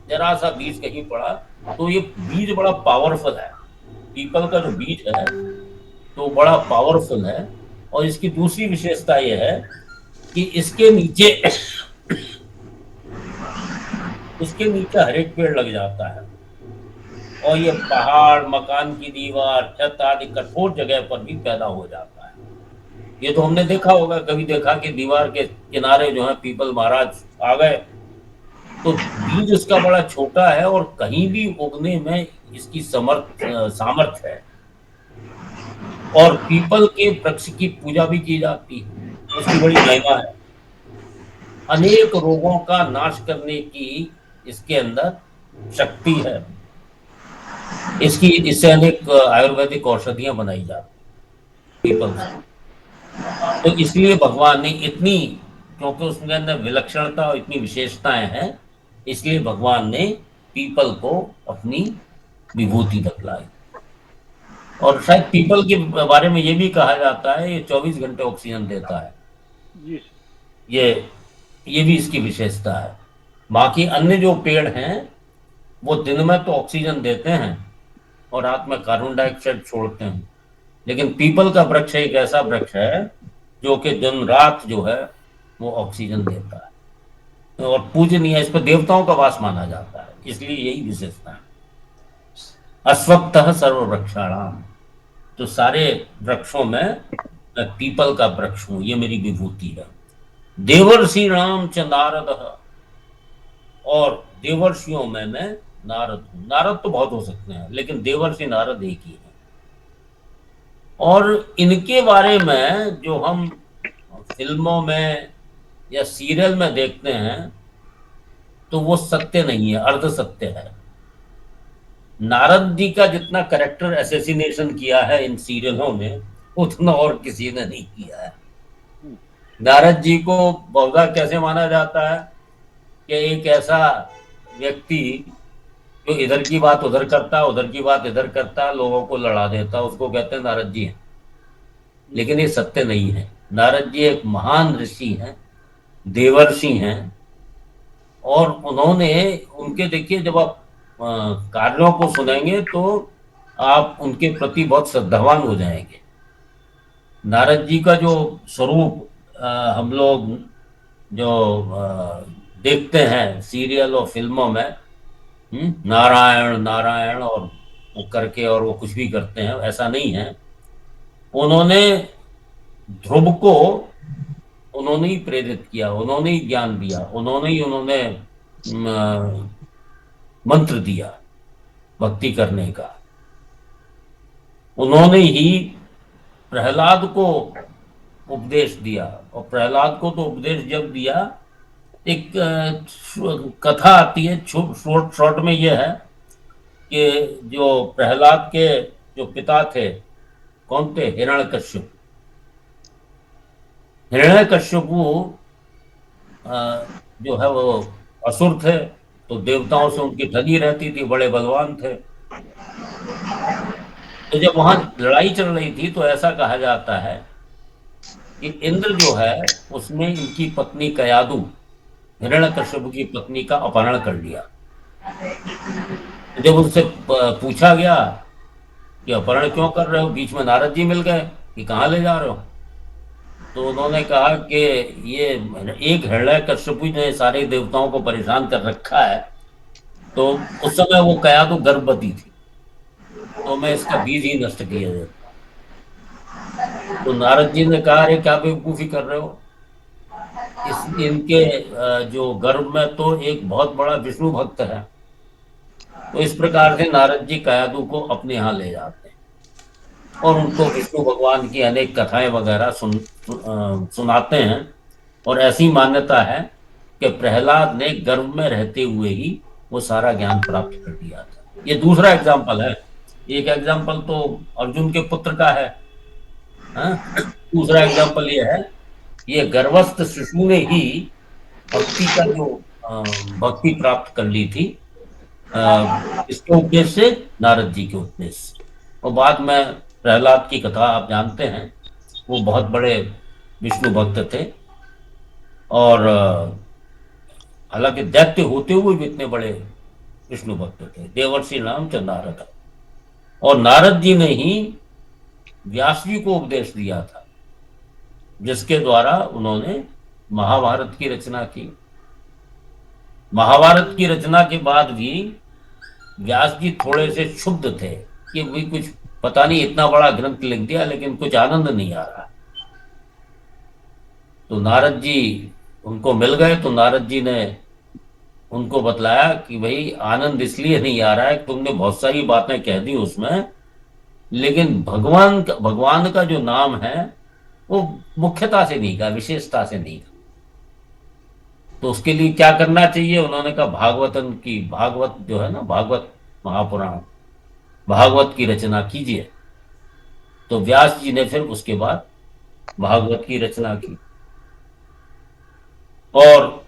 जरा सा बीज कहीं पड़ा तो ये बीज बड़ा पावरफुल है, पीपल का जो बीज है तो बड़ा पावरफुल है। और इसकी दूसरी विशेषता ये है कि इसके नीचे हर एक पेड़ लग जाता है, और ये पहाड़, मकान की दीवार, छत आदि कठोर जगह पर भी पैदा हो जाता है। ये तो हमने देखा होगा, कभी देखा कि दीवार के किनारे जो है पीपल महाराज आ गए, तो बीज इसका बड़ा छोटा है और कहीं भी उगने में इसकी सामर्थ्य है। और पीपल के वृक्ष की पूजा भी की जाती है, उसकी बड़ी महिमा है। अनेक रोगों का नाश करने की इसके अंदर शक्ति है, इससे अनेक आयुर्वेदिक औषधियां बनाई जाती पीपल से। तो इसलिए भगवान ने इतनी, क्योंकि उसके अंदर विलक्षणता और इतनी विशेषताएं हैं, इसलिए भगवान ने पीपल को अपनी विभूति बतलाई। और शायद पीपल के बारे में ये भी कहा जाता है ये 24 घंटे ऑक्सीजन देता है, ये भी इसकी विशेषता है। बाकी अन्य जो पेड़ हैं वो दिन में तो ऑक्सीजन देते हैं और रात में कार्बन डाइऑक्साइड छोड़ते हैं, लेकिन पीपल का वृक्ष एक ऐसा वृक्ष है जो कि दिन रात जो है वो ऑक्सीजन देता है और पूजनीय, इस पर देवताओं का वास माना जाता है, इसलिए यही विशेषता है। अश्वत्थः सर्ववृक्षाणाम, तो सारे वृक्षों में मैं पीपल का वृक्ष हूं, ये मेरी विभूति है। देवर्षि राम च नारदः, और देवर्षियों में मैं नारद हूं। नारद तो बहुत हो सकते हैं, लेकिन देवर्षि नारद एक ही है। और इनके बारे में जो हम फिल्मों में या सीरियल में देखते हैं तो वो सत्य नहीं है, अर्ध सत्य है। नारद जी का जितना कैरेक्टर एसेसिनेशन किया है इन सीरियलों में, उतना और किसी ने नहीं किया है। नारद जी को बहुधा कैसे माना जाता है कि एक ऐसा व्यक्ति जो इधर की बात उधर करता, उधर की बात इधर करता, लोगों को लड़ा देता, उसको कहते हैं नारद जी हैं। लेकिन ये सत्य नहीं है। नारद जी एक महान ऋषि हैं, देवर्षि हैं, और उन्होंने उनके, देखिए जब आप कार्यों को सुनेंगे तो आप उनके प्रति बहुत श्रद्धावान हो जाएंगे। नारद जी का जो स्वरूप हम लोग जो देखते हैं सीरियल और फिल्मों में, नारायण नारायण और वो करके और वो कुछ भी करते हैं, ऐसा नहीं है। उन्होंने ध्रुव को उन्होंने ही प्रेरित किया, उन्होंने ही ज्ञान दिया, उन्होंने मंत्र दिया भक्ति करने का। उन्होंने ही प्रहलाद को उपदेश दिया, और प्रहलाद को तो उपदेश जब दिया, एक कथा आती है शॉर्ट शॉर्ट में, यह है कि जो प्रहलाद के जो पिता थे, कौन थे? हिरण्यकश्यप। हिरण्यकश्यपु जो है वो असुर थे, तो देवताओं से उनकी ठगी रहती थी, बड़े बलवान थे। तो जब वहां लड़ाई चल रही थी तो ऐसा कहा जाता है कि इंद्र जो है उसने इनकी पत्नी कयादु, हिरण्यकश्यप की पत्नी का अपहरण कर लिया। तो जब उनसे पूछा गया कि अपहरण क्यों कर रहे हो, बीच में नारद जी मिल गए कि कहाँ ले जा रहे हो, तो उन्होंने कहा कि ये एक हिरण्यकश्यपु ने सारे देवताओं को परेशान कर रखा है। तो उस समय वो कयादु गर्भवती थी, तो मैं इसका बीज ही नष्ट किया जाए। तो नारद जी ने कहा, अरे क्या बेवकूफी कर रहे हो, इनके जो गर्भ में तो एक बहुत बड़ा विष्णु भक्त है। तो इस प्रकार से नारद जी कयादु को अपने यहाँ ले जाते हैं और उनको विष्णु भगवान की अनेक कथाएं वगैरह सुनाते हैं। और ऐसी मान्यता है कि प्रहलाद ने गर्भ में रहते हुए ही वो सारा ज्ञान प्राप्त कर दिया था। ये दूसरा एग्जाम्पल है। एक एग्जाम्पल तो अर्जुन के पुत्र का है, दूसरा एग्जाम्पल ये है, ये गर्भस्थ शिशु ने ही भक्ति का जो भक्ति प्राप्त कर ली थी, इसके उपदेश से, नारद जी के उपदेश से। और बाद में प्रहलाद की कथा आप जानते हैं, वो बहुत बड़े विष्णु भक्त थे, और हालांकि दैत्य होते हुए भी इतने बड़े विष्णु भक्त थे। देवर्षि नाम च नारद, और नारद जी ने ही व्यास जी को उपदेश दिया था, जिसके द्वारा उन्होंने महाभारत की रचना की। महाभारत की रचना के बाद भी व्यास जी थोड़े से क्षुब्ध थे कि भी कुछ पता नहीं, इतना बड़ा ग्रंथ लिख दिया लेकिन कुछ आनंद नहीं आ रहा। तो नारद जी उनको मिल गए, तो नारद जी ने उनको बतलाया कि भाई आनंद इसलिए नहीं आ रहा है कि तुमने बहुत सारी बातें कह दी उसमें, लेकिन भगवान का जो नाम है वो मुख्यता से नहीं कहा, विशेषता से नहीं कहा। तो उसके लिए क्या करना चाहिए? उन्होंने कहा भागवत जो है ना, भागवत महापुराण, भागवत की रचना कीजिए। तो व्यास जी ने फिर उसके बाद भागवत की रचना की। और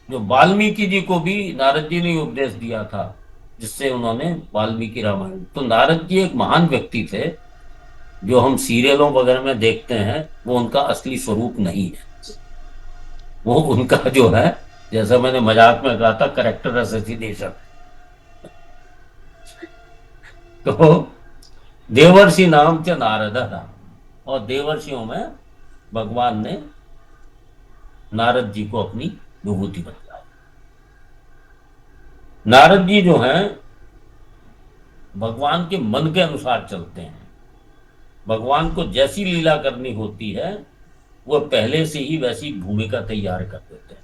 जो वाल्मीकि जी को भी नारद जी ने उपदेश दिया था, जिससे उन्होंने वाल्मीकि रामायण। तो नारद जी एक महान व्यक्ति थे, जो हम सीरियलों वगैरह में देखते हैं वो उनका असली स्वरूप नहीं है। वो उनका जो है, जैसा मैंने मजाक में कहा था, करेक्टर असोसिएशन। तो देवर्षि नाम च नारद, और देवर्षियों में भगवान ने नारद जी को अपनी विभूति बतलाई। नारद जी जो हैं भगवान के मन के अनुसार चलते हैं। भगवान को जैसी लीला करनी होती है वो पहले से ही वैसी भूमिका तैयार कर देते हैं।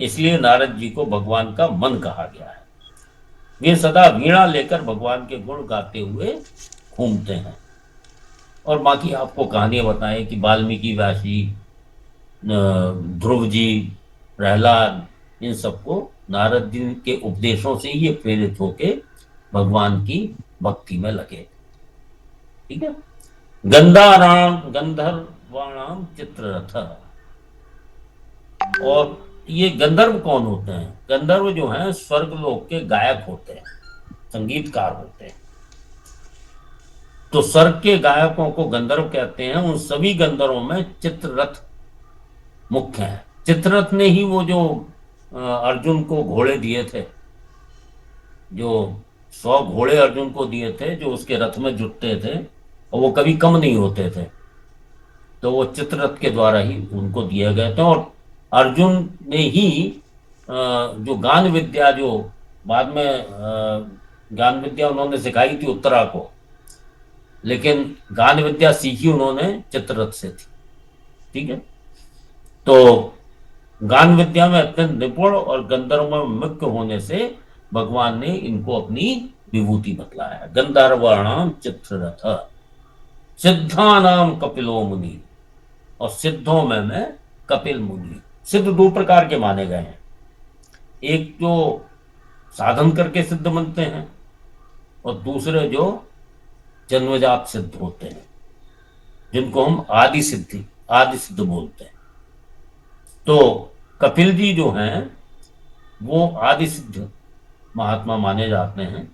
इसलिए नारद जी को भगवान का मन कहा गया है। वे सदा वीणा लेकर भगवान के गुण गाते हुए घूमते हैं। और बाकी आपको कहानियां बताएं कि वाल्मीकि, व्यास जी, ध्रुव जी, प्रहलाद, इन सबको नारद जी के उपदेशों से ये प्रेरित होके भगवान की भक्ति में लगे। ठीक है। गंधर्वाणाम चित्ररथ, और ये गंधर्व कौन होते हैं? गंधर्व जो हैं स्वर्गलोक के गायक होते हैं, संगीतकार होते हैं। तो स्वर्ग के गायकों को गंधर्व कहते हैं। उन सभी गंधर्वों में चित्ररथ मुख्य है। चित्ररथ ने ही वो जो अर्जुन को घोड़े दिए थे, जो 100 घोड़े अर्जुन को दिए थे, जो उसके रथ में जुटते थे, और वो कभी कम नहीं होते थे। तो वो चित्ररथ के द्वारा ही उनको दिए गए थे। और अर्जुन ने ही जो गान विद्या, जो बाद में गान विद्या उन्होंने सिखाई थी उत्तरा को, लेकिन गान विद्या सीखी उन्होंने चित्ररथ से थी। ठीक है, तो गान विद्या में अत्यंत निपुण और गंधर्व में मुख्य होने से भगवान ने इनको अपनी विभूति बतलाया। गंधर्वाणाम चित्ररथ सिद्धानाम कपिलो मुनि, और सिद्धों में मैं कपिल मुनि। सिद्ध दो प्रकार के माने गए हैं, एक जो साधन करके सिद्ध बनते हैं और दूसरे जो जन्मजात सिद्ध होते हैं, जिनको हम आदि सिद्ध बोलते हैं। तो कपिल जी जो हैं वो आदि सिद्ध महात्मा माने जाते हैं।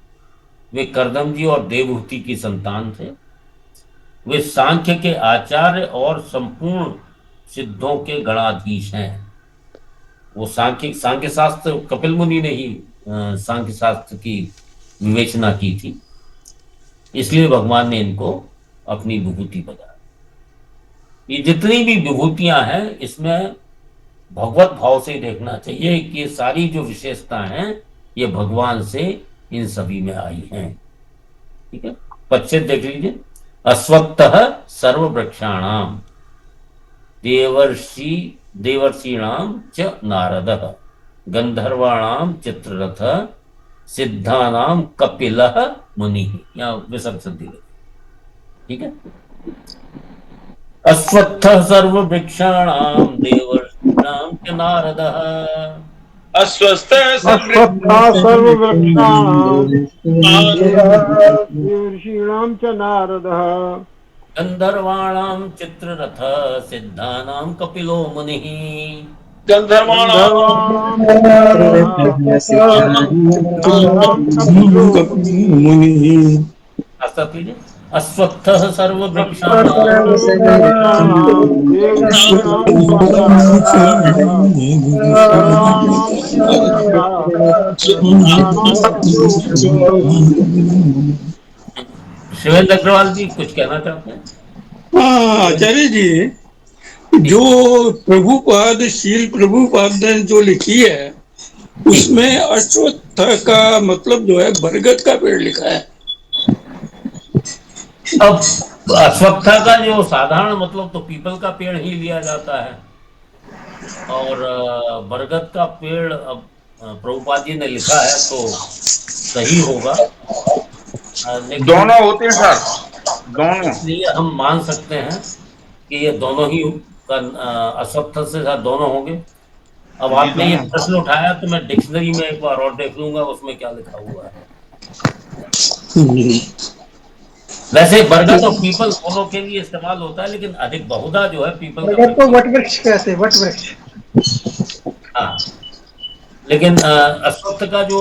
वे करदम जी और देवहूति की संतान थे। वे सांख्य के आचार्य और संपूर्ण सिद्धों के गणाधीश हैं। वो सांख्य शास्त्र कपिल मुनि ने ही सांख्य शास्त्र की विवेचना की थी, इसलिए भगवान ने इनको अपनी विभूति बताया। ये जितनी भी विभूतियां हैं इसमें भगवत भाव से देखना चाहिए कि ये सारी जो विशेषता हैं ये भगवान से इन सभी में आई हैं। ठीक है, पश्चिम देख लीजिए। अश्वत्थः सर्ववृक्षाणाम देवर्षीणाम च नारदः गंधर्वाणाम चित्ररथ सिद्धानाम कपिलः मुनिः। यहाँ विसर्ग संधि। ठीक है, अश्वत्थः सर्ववृक्षाणाम देवर्षीणाम च नारदः अस्वस्थ अश्वत्था सर्ववृक्षाणां देवर्षीणां च नारदः गंधर्वाणाम चित्ररथ सिद्धानाम कपिलो मुनिः। अश्वत्थः सर्ववृक्षाणां शिवेंद्र अग्रवाल जी कुछ कहना चाहते हैं? हाँ आचार्य जी, जो प्रभुपाद शील प्रभुपाद ने जो लिखी है उसमें अश्वत्थ का मतलब जो है बरगद का पेड़ लिखा है। अब अश्वत्था का जो साधारण मतलब तो पीपल का पेड़ ही लिया जाता है, और बरगद का पेड़ अब प्रभुपाद जी ने लिखा है तो सही होगा। दोनों होते हैं सर, दोनों। इसलिए हम मान सकते हैं कि ये दोनों ही अश्वत्थ से साथ दोनों होंगे। अब आपने ये प्रश्न उठाया तो मैं डिक्शनरी में एक बार और देख लूंगा उसमें क्या लिखा हुआ है। वैसे बरगद और पीपल दोनों के लिए इस्तेमाल होता है, लेकिन अधिक बहुधा जो है पीपल का तो वट वृक्ष कहते हैं, वट वृक्ष। हाँ, लेकिन अश्वत्थ का जो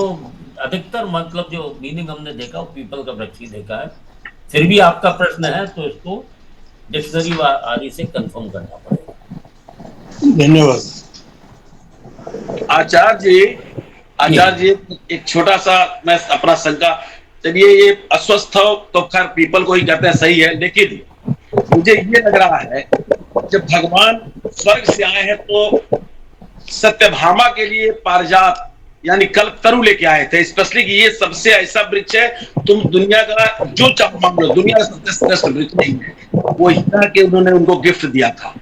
अधिकतर मतलब जो मीनिंग हमने देखा वो पीपल का वृक्ष ही देखा है। फिर भी आपका प्रश्न है तो इसको डिक्शनरी आदि से कंफर्म करना पड़ेगा। धन्यवाद आचार्य जी, एक छोटा सा मैं अपना शंका, चलिए ये अस्वस्थ तो खैर पीपल को ही कहते हैं, सही है, लेकिन मुझे ये लग रहा है जब भगवान स्वर्ग से आए हैं तो सत्यभामा के लिए पारिजात यानी कल्पतरु लेके आए थे, स्पेशली कि ये सबसे ऐसा वृक्ष है तुम दुनिया का जो चाहो मांग लो, दुनिया का सबसे श्रेष्ठ वृक्ष नहीं है, वो हीरा के उन्होंने उनको गिफ्ट दिया था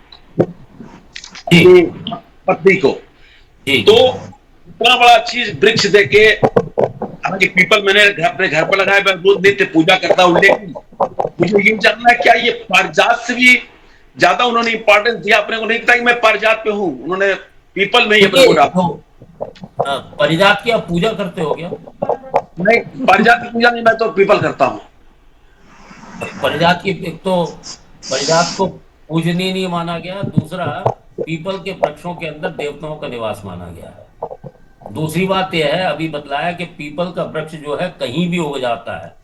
पत्नी को। तो इतना बड़ा चीज वृक्ष देके, हालांकि पीपल मैंने अपने घर पर लगाया, मैं रोज नित्य पूजा करता हूँ, लेकिन मुझे ये जानना है क्या ये पारिजात से भी ज्यादा उन्होंने इंपॉर्टेंस दिया? अपने को नहीं पता कि मैं पारिजात पे हूँ, उन्होंने पीपल में ही अपने को डाला। पारिजात की आप पूजा करते हो क्या? नहीं, पारिजात की पूजा नहीं, मैं तो पीपल करता हूँ। पारिजात की एक तो पारिजात को पूजनीय नहीं माना गया, दूसरा पीपल के वृक्षों के अंदर देवताओं का निवास माना गया है। दूसरी बात यह है, अभी बतलाया कि पीपल का वृक्ष जो है कहीं भी उग जाता है,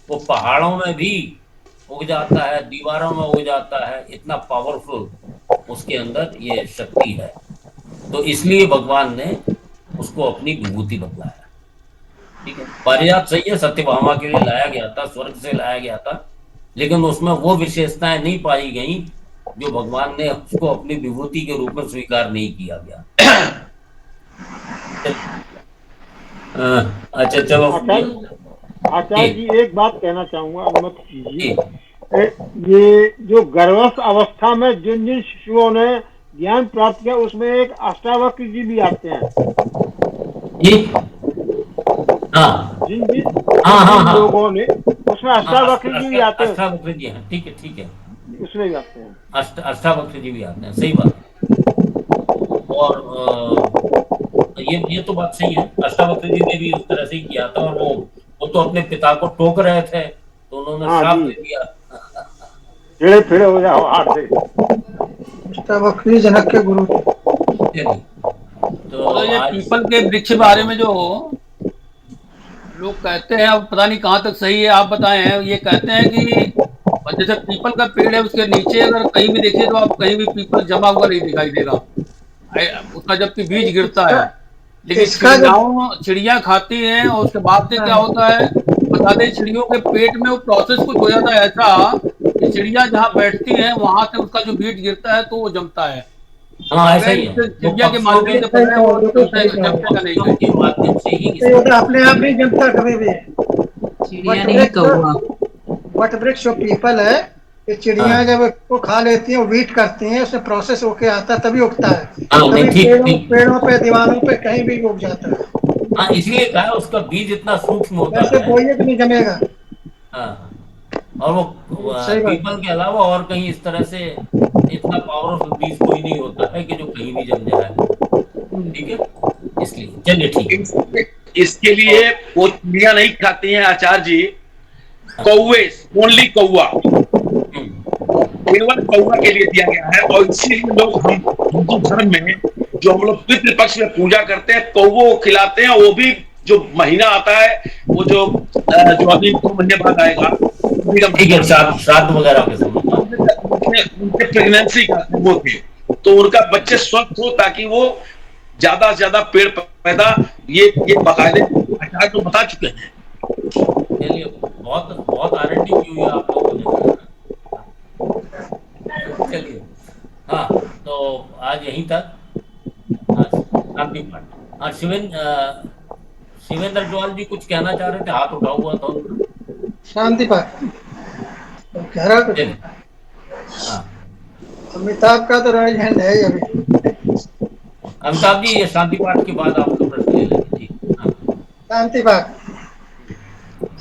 वो पहाड़ों में भी उग जाता है, दीवारों में उग जाता है, इतना पावरफुल उसके अंदर ये शक्ति है। तो इसलिए भगवान ने उसको अपनी विभूति बतलाया। ठीक है, पारिजात सही है, सत्यभामा के लिए लाया गया था, स्वर्ग से लाया गया था, लेकिन उसमें वो विशेषताएं नहीं पाई गई जो भगवान ने उसको अपनी विभूति के रूप में स्वीकार नहीं किया गया। अच्छा चलो आचार्य जी एक बात कहना चाहूंगा, अनुमति कीजिए। ये जो गर्भस्थ अवस्था में जिन जिन शिशुओं ने ज्ञान प्राप्त किया उसमें एक अष्टावक्र जी भी आते हैं। जी हाँ जिन जिन हाँ लोगों ने उसमें अष्टावक्र जी भी आते हैं। अष्टावक्र जी हैं, ठीक है उसमें भी आते हैं, अष्टावक्र जी भी आते हैं, सही बात। और ये तो बात सही है, अष्टावक्र जी ने भी उस तरह से ही किया था। और वो तो अपने पिता को टोक रहे थे तो उन्होंने श्राप दे दिया, टेढ़े फिरे हो जाओ हाथ से। अष्टावक्र जनक के गुरु थे। तो ये पीपल के वृक्ष के बारे में जो लोग कहते हैं, अब पता नहीं कहाँ तक सही है, आप बताएं। ये कहते हैं कि जैसे पीपल का पेड़ है उसके नीचे अगर कहीं भी देखिए तो आप कहीं भी पीपल जमा हुआ नहीं दिखाई देगा उसका, जबकि बीज गिरता है। लेकिन चिड़िया खाती हैं और उसके बाद से क्या होता है बता दें, चिड़ियों के पेट में वो प्रोसेस कुछ हो जाता है ऐसा कि चिड़िया जहाँ बैठती है वहां से उसका जो बीज गिरता है तो वो जमता है। हाँ ऐसा ही है, चिड़िया के माध्यम से पता है वो जमता नहीं तो अपने आप नहीं जमता कभी भी। चिड़िया नहीं, कौवा। वट वृक्ष और पीपल है, ये चिड़िया जब उसको खा लेती हैं, वीट करती हैं, उसमें प्रोसेस होके आता है तभी उगता है। तभी पेड़ों पे दीवारों पे कहीं भी उग जाता है। हाँ इसलिए कहा उसका बीज इतना सूक्ष्म होता है, वैसे बोइए तो नहीं जमेगा। हाँ और वो पीपल के अलावा और कहीं इस तरह से इतना पावरफुल बीज कोई नहीं होता है कि जो कहीं भी जम जाए। ठीक है, इसलिए चलिए ठीक है। इसके लिए वो चिड़िया नहीं खाती हैं आचार्य जी, कौवे, ओनली कौवा, केवल कौवा के लिए दिया गया है। और इसीलिए लोग हम हिंदू धर्म में जो हम लोग पितृपक्ष में पूजा करते हैं कौवों को खिलाते हैं। वो भी जो महीना आता है वो जो अभी 2 महीने बाद आएगा, ठीक है, श्राद्ध वगैरह के समय उनके प्रेगनेंसी का वो थे तो उनका बच्चे स्वस्थ हो ताकि वो ज्यादा से ज्यादा पेड़ पैदा, ये बाकायदे आचार्य तो बता चुके हैं। चलिए बहुत आरंडी की हुई है आप लोगों ने। चलिए हाँ, तो आज यहीं तक शांति पाठ। हाँ शिवेंद्र जोल जी कुछ कहना चाह रहे थे, हाथ उठा हुआ था। शांति पाठ कह रहा कुछ। हाँ अमिताभ का तो राइट हैंड है अभी। अमिताभ जी ये शांति पाठ के बाद आपका प्रश्न ले लेंगे जी। हाँ शांति पाठ।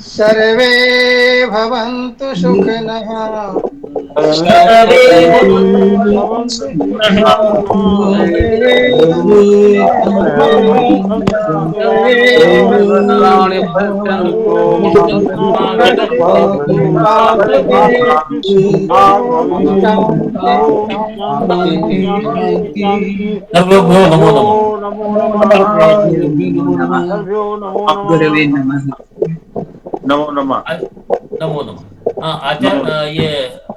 सर्वे भवन्तु सुखिनः, नमो नमः। नमो नमः। हाँ आचार्य ये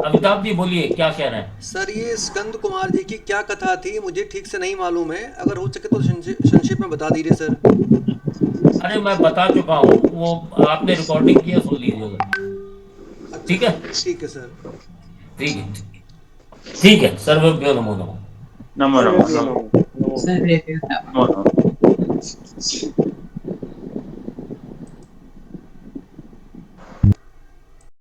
अमिताभ जी बोलिए क्या कह रहे हैं। सर ये स्कंद कुमार जी की क्या कथा थी, मुझे ठीक से नहीं मालूम है, अगर हो सके तो संक्षेप में बता दीजिए सर। अरे मैं बता चुका हूँ, वो आपने रिकॉर्डिंग किया, सुन लीजिएगा। ठीक है सर। ठीक है सर्वभ्यो नमो नमः। नमो नमः।